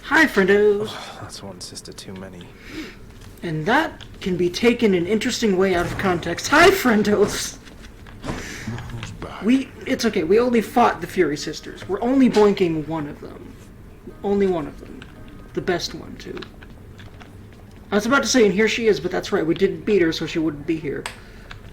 Hi, friendos! Oh, that's one sister too many. And that can be taken an interesting way out of context. Hi, friendos! It's okay, we only fought the Fury Sisters. We're only boinking one of them. Only one of them. The best one, too. I was about to say, and here she is, but that's right, we didn't beat her, so she wouldn't be here.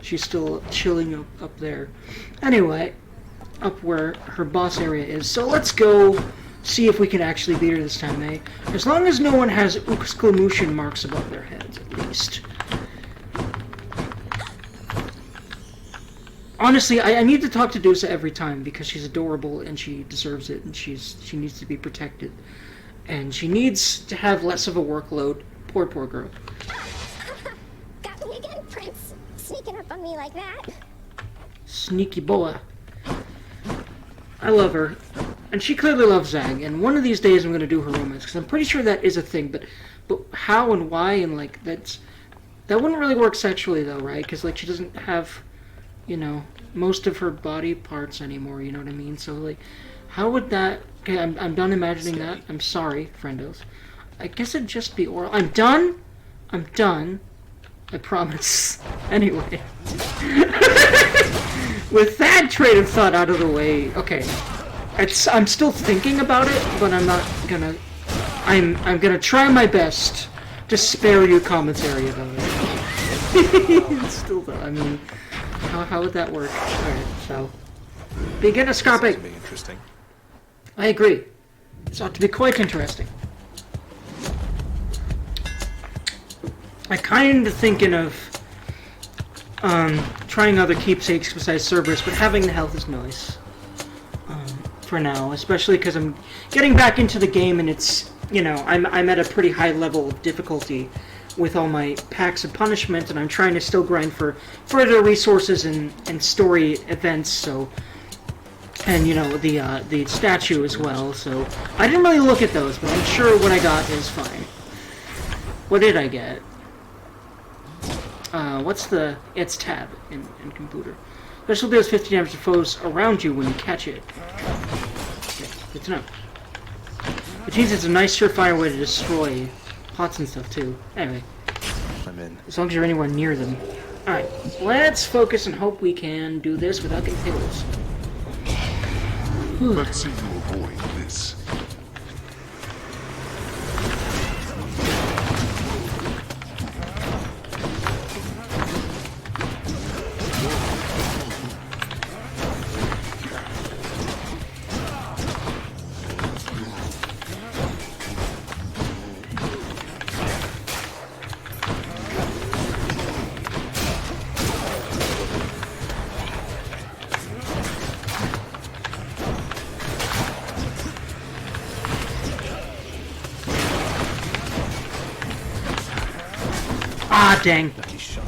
She's still chilling up there. Anyway, up where her boss area is. So let's go see if we can actually beat her this time, eh? As long as no one has exclamation marks above their heads, at least. Honestly, I need to talk to Dusa every time because she's adorable and she deserves it and she needs to be protected. And she needs to have less of a workload. Poor girl. Got me again, Prince. Sneaking up on me like that. Sneaky boa. I love her. And she clearly loves Zag. And one of these days I'm going to do her romance because I'm pretty sure that is a thing. But how and why and like that wouldn't really work sexually though, right? Because like she doesn't have, you know, most of her body parts anymore. You know what I mean? So like, how would that? Okay, I'm done imagining that. I'm sorry, friendos. I guess it'd just be oral. I'm done. I promise. Anyway. With that train of thought out of the way, okay. I'm still thinking about it, but I'm not gonna... I'm gonna try my best to spare you commentary about it. Still though, I mean... How would that work? Alright, so... Begin escaping! This be interesting. I agree. This ought to be quite interesting. I kind of thinking of trying other keepsakes besides Cerberus, but having the health is nice for now, especially because I'm getting back into the game and it's, you know, I'm at a pretty high level of difficulty with all my packs of punishment, and I'm trying to still grind for further resources and story events. So, and you know the statue as well. So I didn't really look at those, but I'm sure what I got is fine. What did I get? It's tab in computer. Special deals 50 damage to foes around you when you catch it. Okay, good to know. Which means it's a nice surefire way to destroy pots and stuff too. Anyway. I'm in. As long as you're anywhere near them. Alright, let's focus and hope we can do this without getting pickles. Let's see you avoid this. Ah, dang. Lucky shot.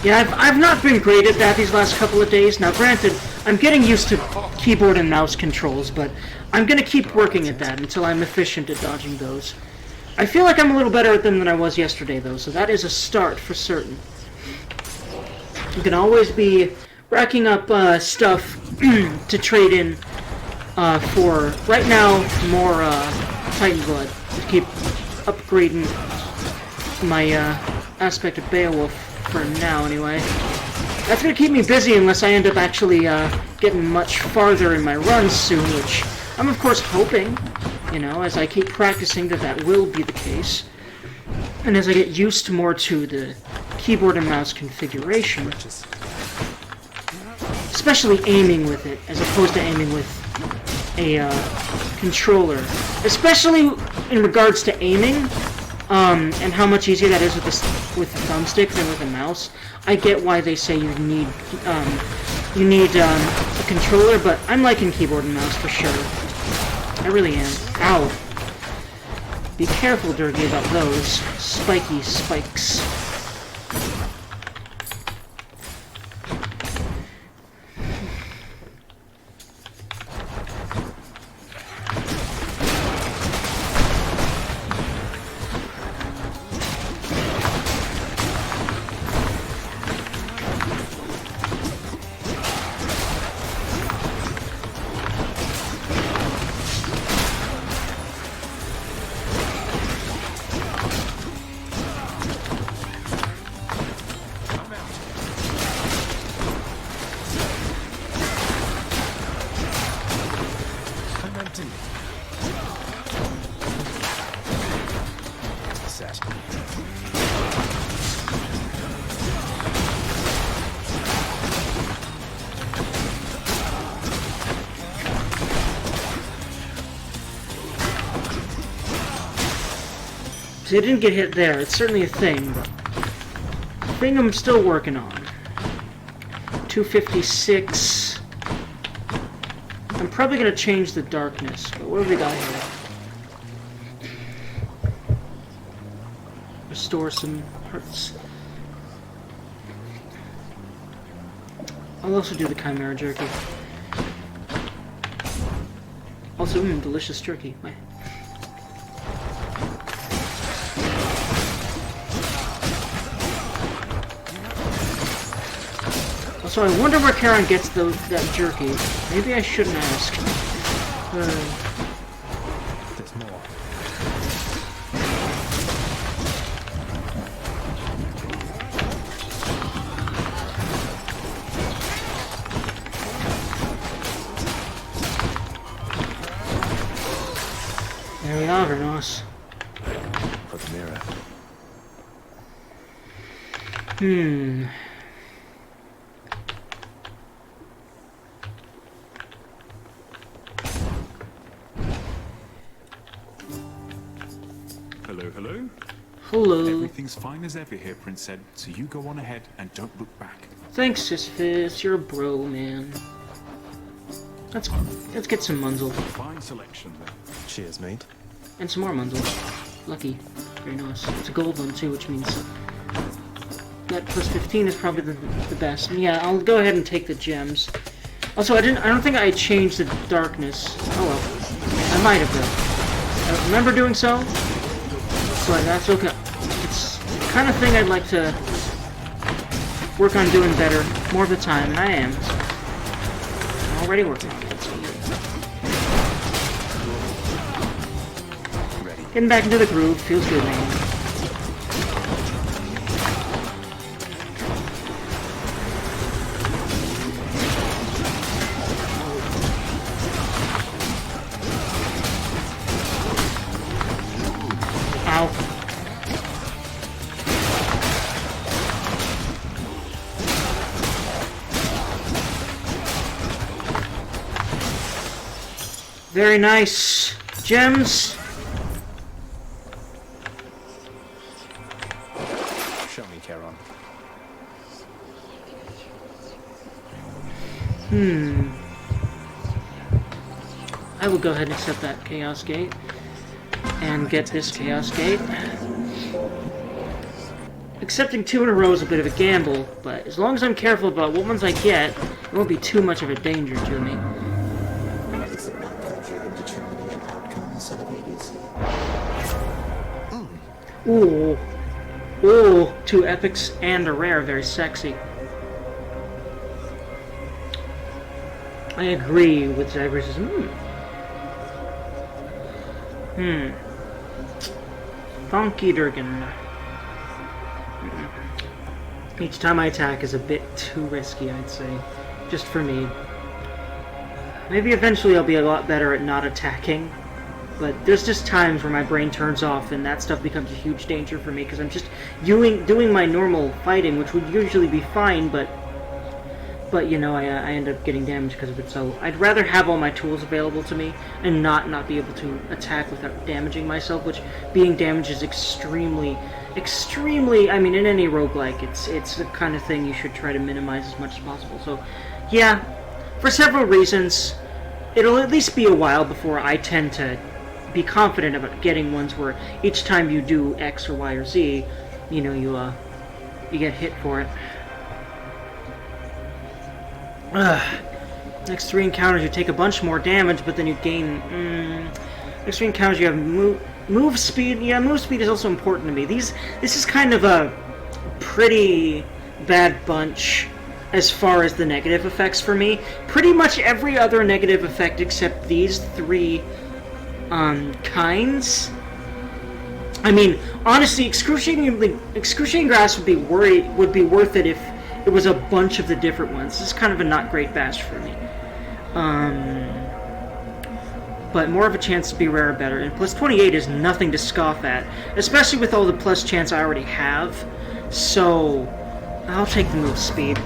Yeah, I've not been great at that these last couple of days. Now, granted, I'm getting used to keyboard and mouse controls, but I'm gonna keep working at that until I'm efficient at dodging those. I feel like I'm a little better at them than I was yesterday, though, so that is a start for certain. You can always be racking up stuff to trade in for, right now, more Titan Blood to keep upgrading my aspect of Beowulf for now, anyway. That's gonna keep me busy unless I end up actually getting much farther in my runs soon, which I'm of course hoping, you know, as I keep practicing that will be the case. And as I get used more to the keyboard and mouse configuration, especially aiming with it, as opposed to aiming with a controller. Especially in regards to aiming, and how much easier that is with the thumbstick than with a mouse. I get why they say you need a controller, but I'm liking keyboard and mouse for sure. I really am. Ow. Be careful, Durgy, about those spiky spikes. So I didn't get hit there. It's certainly a thing, but thing I'm still working on. 256. I'm probably gonna change the darkness, but what have we got here? Restore some hearts. I'll also do the Chimera Jerky. Also, delicious jerky. Also, I wonder where Karen gets that jerky. Maybe I shouldn't ask. There's more. There we are, Vernos. For the mirror. Hello, hello. Hello. Everything's fine as ever here, Prince said, so you go on ahead and don't look back. Thanks, Sisyphus. You're a bro, man. Let's get some Munzel. Fine selection there. Cheers, mate. And some more Munzel. Lucky. Very nice. It's a gold one, too, which means that plus 15 is probably the best. And yeah, I'll go ahead and take the gems. Also, I don't think I changed the darkness. Oh well. I might have, though. I don't remember doing so, but that's okay. It's the kind of thing I'd like to work on doing better more of the time, and I am. I'm already working on it. Getting back into the groove feels good, man. Ow. Very nice. Gems. Show me, Charon. I will go ahead and accept that Chaos Gate. And get this Chaos Gate. Accepting 2 in a row is a bit of a gamble, but as long as I'm careful about what ones I get, it won't be too much of a danger to me. Is it not pleasure in determining an outcome in some babies? Ooh. Ooh. 2 epics and a rare. Very sexy. I agree with Zagreus'. Funky Durgan. Each time I attack is a bit too risky, I'd say. Just for me. Maybe eventually I'll be a lot better at not attacking. But there's just times where my brain turns off and that stuff becomes a huge danger for me because I'm just doing my normal fighting, which would usually be fine, but you know, I end up getting damaged because of it. So I'd rather have all my tools available to me and not be able to attack without damaging myself, which being damaged is extremely, I mean, in any roguelike, it's the kind of thing you should try to minimize as much as possible. So, yeah, for several reasons, it'll at least be a while before I tend to be confident about getting ones where each time you do X or Y or Z, you know, you get hit for it. Next 3 encounters you take a bunch more damage, but then you gain... next 3 encounters you have move speed. Yeah, move speed is also important to me. This is kind of a pretty bad bunch as far as the negative effects for me. Pretty much every other negative effect except these 3 kinds. I mean, honestly, excruciating grass would be worth it if it was a bunch of the different ones. This is kind of a not great bash for me. But more of a chance to be rare better. And plus 28 is nothing to scoff at, especially with all the plus chance I already have. So I'll take the move speed.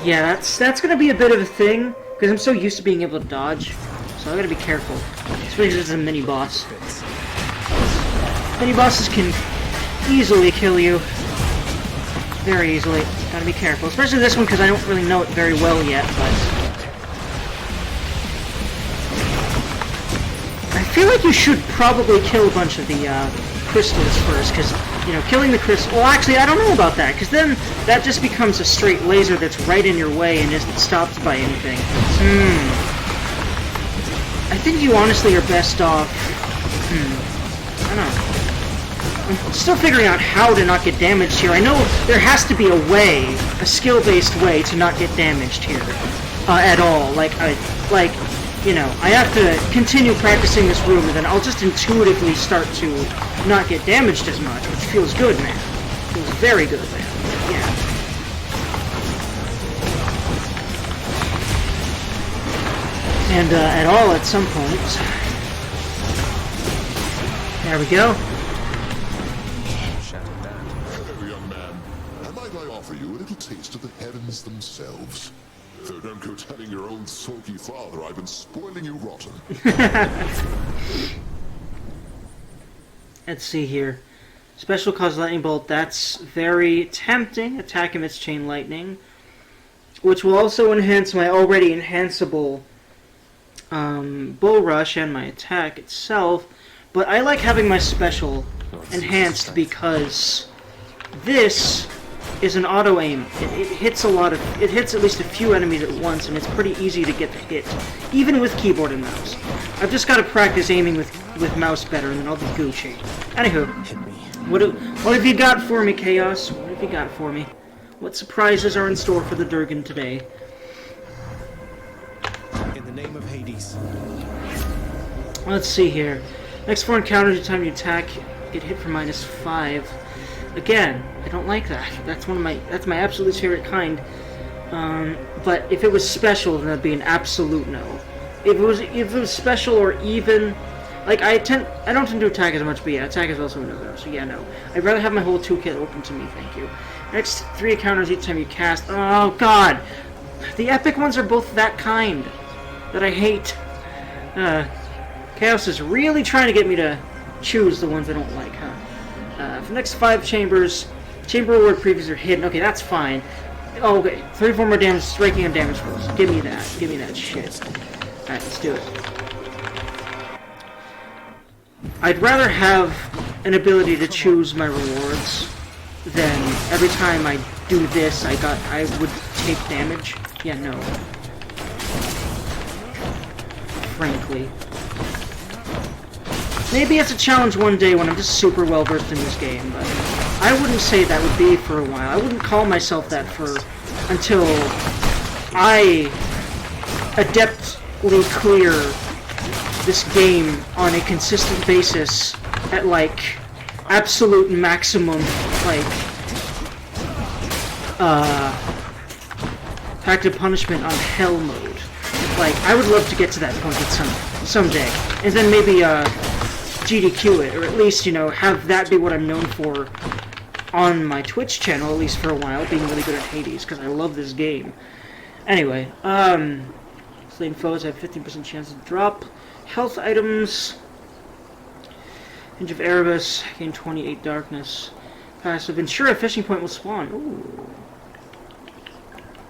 Yeah, that's gonna be a bit of a thing because I'm so used to being able to dodge. So so I gotta be careful. Especially because it's a mini-boss. Mini-bosses can easily kill you. Very easily. Gotta be careful. Especially this one, because I don't really know it very well yet, but... I feel like you should probably kill a bunch of the crystals first, because, you know, killing the crystal... Well, actually, I don't know about that, because then that just becomes a straight laser that's right in your way and isn't stopped by anything. I think you honestly are best off... I don't know. I'm still figuring out how to not get damaged here. I know there has to be a way, a skill-based way to not get damaged here at all. Like, you know, I have to continue practicing this room, and then I'll just intuitively start to not get damaged as much, which feels good, man. Feels very good, man. Yeah. And at all at some point. There we go. Hello, young man. And might I offer you a little taste of the heavens themselves? Though don't go telling your old sulky father I've been spoiling you rotten. Let's see here. Special cause lightning bolt. That's very tempting. Attack emits chain lightning, which will also enhance my already enhanceable bull rush and my attack itself. But I like having my special enhanced because this is an auto aim. It hits a lot of, it hits at least a few enemies at once, and it's pretty easy to get the hit, even with keyboard and mouse. I've just got to practice aiming with mouse better, and then I'll be Gucci. Anywho, what have you got for me, Chaos? What have you got for me? What surprises are in store for the Durgan today? In the name of Hades. Let's see here. Next 4 encounters, every time you attack, get hit for -5. Again, I don't like that. That's my absolute favorite kind. But if it was special, then that'd be an absolute no. If it was special or even, like I don't tend to attack as much, but yeah, attack is also a no. So yeah, no. I'd rather have my whole toolkit open to me. Thank you. Next 3 encounters each time you cast. Oh God, the epic ones are both that kind that I hate. Chaos is really trying to get me to choose the ones I don't like, huh? For the next 5 chambers, chamber reward previews are hidden. Okay, that's fine. Oh, okay, 34 more damage, striking and damage rolls. Give me that. Give me that shit. Alright, let's do it. I'd rather have an ability to choose my rewards than every time I do this, I would take damage. Yeah, no. Frankly. Maybe it's a challenge one day when I'm just super well versed in this game, but I wouldn't say that would be for a while. I wouldn't call myself that until I adeptly clear this game on a consistent basis at like absolute maximum Pact of Punishment on Hell mode. Like, I would love to get to that point someday, and then maybe GDQ it, or at least, you know, have that be what I'm known for on my Twitch channel, at least for a while, being really good at Hades, because I love this game. Anyway, slain foes have 15% chance to drop. Health items. Hinge of Erebus, gain 28 darkness. Passive, ensure a fishing point will spawn. Ooh.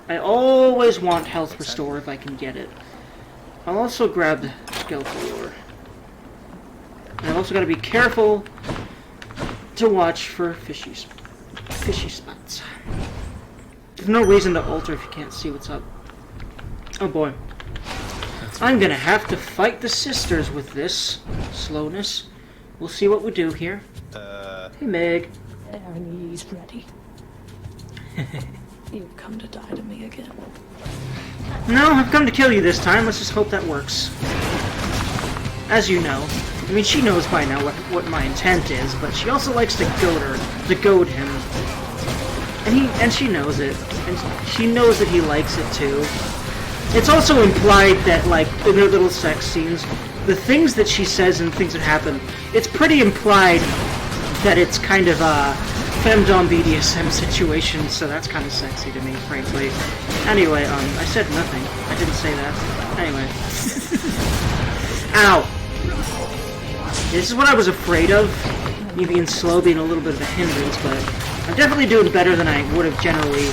I always want health restore if I can get it. I'll also grab the skeletal lore. And I've also got to be careful to watch for fishy spots. There's no reason to alter if you can't see what's up. Oh boy. I'm gonna have to fight the sisters with this slowness. We'll see what we do here. Hey Meg. He's ready. You've come to die to me again. No, I've come to kill you this time. Let's just hope that works. As you know. I mean, she knows by now what my intent is, but she also likes to goad him. And she knows it. And she knows that he likes it too. It's also implied that, like, in their little sex scenes, the things that she says and things that happen, it's pretty implied that it's kind of a femdom BDSM situation, so that's kind of sexy to me, frankly. Anyway, I said nothing. I didn't say that. Anyway. Ow! This is what I was afraid of. Me being slow being a little bit of a hindrance, but I'm definitely doing better than I would have generally.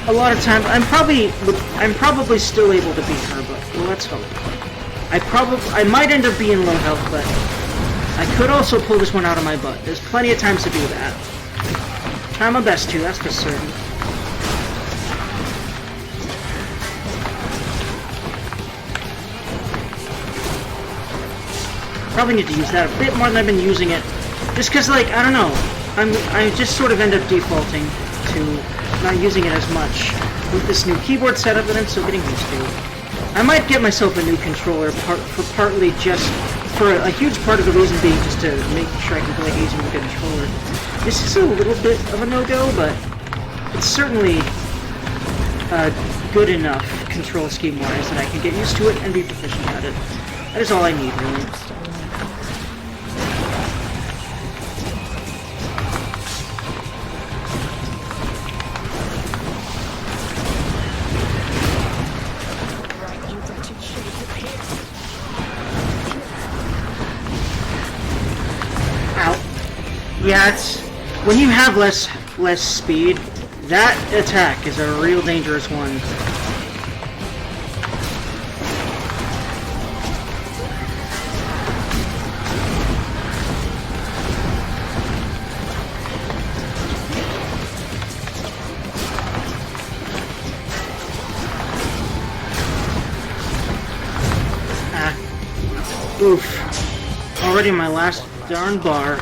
A lot of times, I'm probably still able to beat her, but well, let's hope. I might end up being low health, but I could also pull this one out of my butt. There's plenty of times to do that. Try my best to, that's for certain. Probably need to use that a bit more than I've been using it. Just because, like, I don't know. I just sort of end up defaulting to not using it as much with this new keyboard setup that I'm still getting used to. I might get myself a new controller for a huge part of the reason being just to make sure I can play easier with a controller. This is a little bit of a no-go, but it's certainly good enough control scheme-wise that I can get used to it and be proficient at it. That is all I need, really. Yeah, it's when you have less speed, that attack is a real dangerous one. Oof. Already my last darn bar.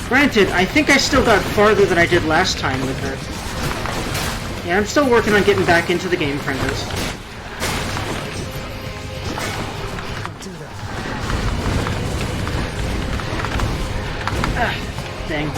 Granted, I think I still got farther than I did last time with her. Yeah, I'm still working on getting back into the game, friendos. Ah, dang.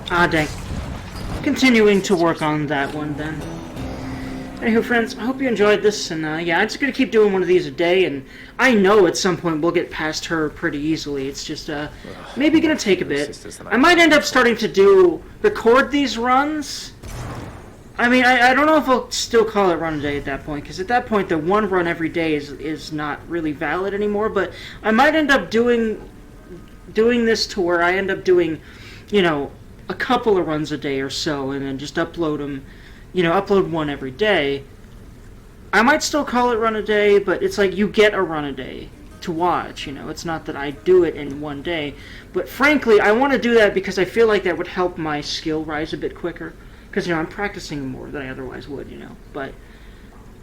Ah, dang. Continuing to work on that one, then. Anywho, friends, I hope you enjoyed this, and yeah, I'm just gonna keep doing one of these a day, and I know at some point we'll get past her pretty easily. It's just, maybe gonna take a bit. I might end up starting to record these runs. I mean, I don't know if I'll still call it run a day at that point, because at that point the one run every day is not really valid anymore, but I might end up doing this to where I end up doing, you know, a couple of runs a day or so, and then just upload them, you know, upload one every day. I might still call it run a day, but it's like you get a run a day to watch, you know. It's not that I do it in one day, but frankly, I want to do that because I feel like that would help my skill rise a bit quicker, because, you know, I'm practicing more than I otherwise would, you know. But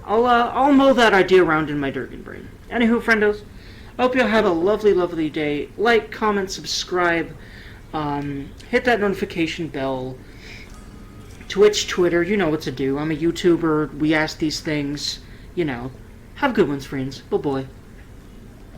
I'll mull that idea around in my Durgan brain. Anywho, friendos, I hope you'll have a lovely, lovely day. Like, comment, subscribe. Hit that notification bell. Twitch, Twitter, you know what to do. I'm a YouTuber. We ask these things. You know. Have good ones, friends. Bye-bye.